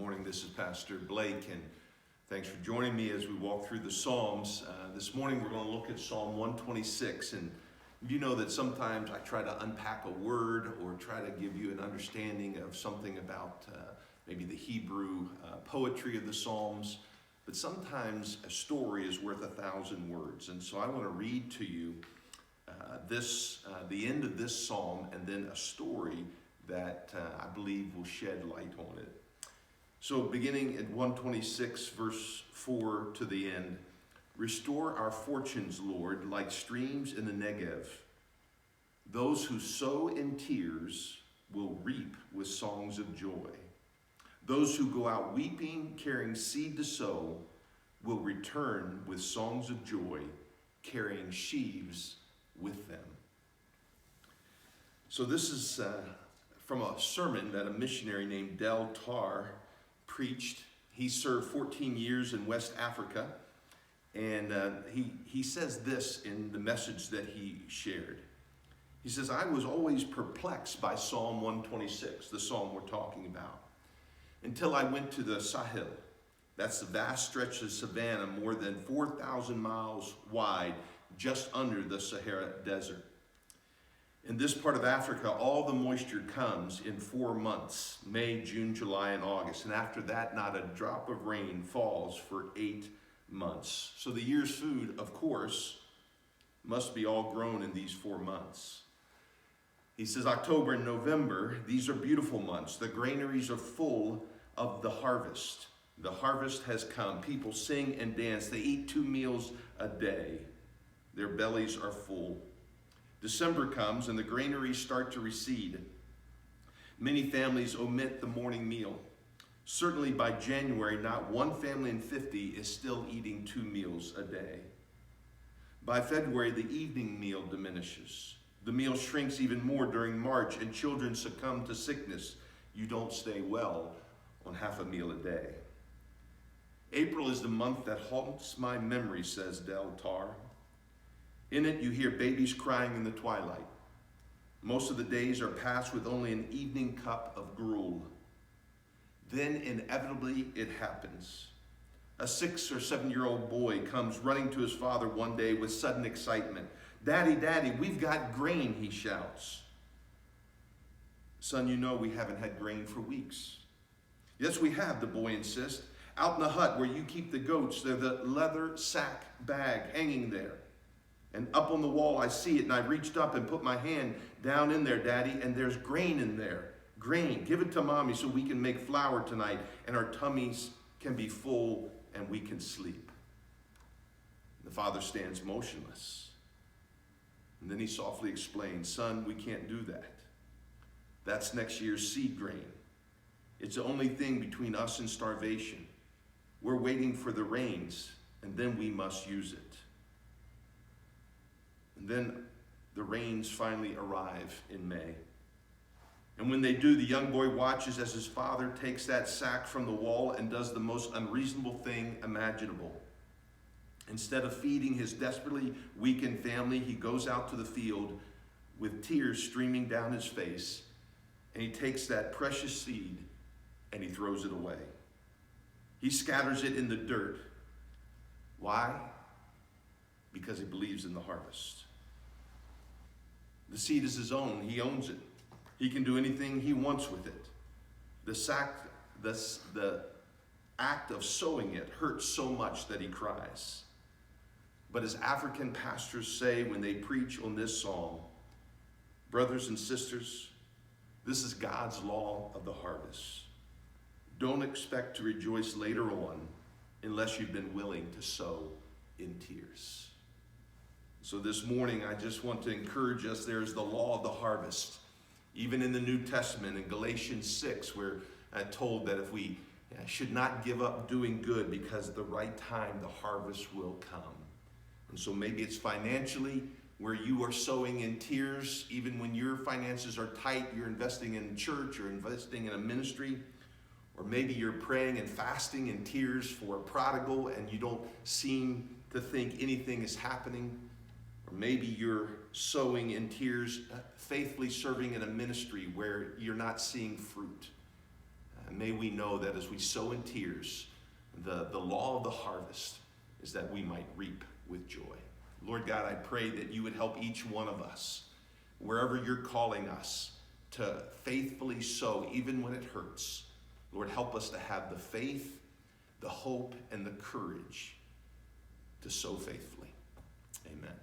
morning. This is Pastor Blake, and thanks for joining me as we walk through the Psalms. This morning we're going to look at Psalm 126, and you know that sometimes I try to unpack a word or try to give you an understanding of something about maybe the Hebrew poetry of the Psalms, but sometimes a story is worth 1,000 words, and so I want to read to you the end of this Psalm and then a story that I believe will shed light on it. So beginning at 126, verse 4 to the end, "Restore our fortunes, Lord, like streams in the Negev. Those who sow in tears will reap with songs of joy. Those who go out weeping, carrying seed to sow, will return with songs of joy, carrying sheaves with them." So this is from a sermon that a missionary named Del Tar preached. He served 14 years in West Africa, and he says this in the message that he shared. He says, "I was always perplexed by Psalm 126, the psalm we're talking about, until I went to the Sahel. That's the vast stretch of savanna more than 4,000 miles wide, just under the Sahara Desert. In this part of Africa, all the moisture comes in 4 months, May, June, July, and August. And after that, not a drop of rain falls for 8 months. So the year's food, of course, must be all grown in these 4 months." He says, "October and November, these are beautiful months. The granaries are full of the harvest. The harvest has come. People sing and dance. They eat 2 meals a day. Their bellies are full. December comes and the granaries start to recede. Many families omit the morning meal. Certainly by January, not one family in 50 is still eating 2 meals a day. By February, the evening meal diminishes. The meal shrinks even more during March, and children succumb to sickness. You don't stay well on half a meal a day. April is the month that haunts my memory," says Del Tar. "In it, you hear babies crying in the twilight. Most of the days are passed with only an evening cup of gruel. Then inevitably it happens. A 6 or 7-year-old boy comes running to his father one day with sudden excitement. 'Daddy, Daddy, we've got grain,' he shouts. 'Son, you know we haven't had grain for weeks.' 'Yes, we have,' the boy insists. 'Out in the hut where you keep the goats, there's a leather sack bag hanging there. And up on the wall, I see it, and I reached up and put my hand down in there, Daddy, and there's grain in there. Grain, give it to Mommy so we can make flour tonight, and our tummies can be full, and we can sleep.' The father stands motionless. And then he softly explains, 'Son, we can't do that. That's next year's seed grain. It's the only thing between us and starvation. We're waiting for the rains, and then we must use it.' And then the rains finally arrive in May. And when they do, the young boy watches as his father takes that sack from the wall and does the most unreasonable thing imaginable. Instead of feeding his desperately weakened family, he goes out to the field with tears streaming down his face, and he takes that precious seed and he throws it away. He scatters it in the dirt. Why? Because he believes in the harvest. The seed is his own. He owns it. He can do anything he wants with it. The act of sowing it hurts so much that he cries. But as African pastors say when they preach on this psalm, brothers and sisters, this is God's law of the harvest. Don't expect to rejoice later on unless you've been willing to sow in tears." So this morning, I just want to encourage us, there's the law of the harvest. Even in the New Testament, in Galatians 6, we're told that if we should not give up doing good because at the right time, the harvest will come. And so maybe it's financially where you are sowing in tears, even when your finances are tight, you're investing in church or investing in a ministry. Or maybe you're praying and fasting in tears for a prodigal and you don't seem to think anything is happening. Or maybe you're sowing in tears, faithfully serving in a ministry where you're not seeing fruit. And may we know that as we sow in tears, the law of the harvest is that we might reap with joy. Lord God, I pray that you would help each one of us, wherever you're calling us, to faithfully sow, even when it hurts. Lord, help us to have the faith, the hope, and the courage to sow faithfully. Amen.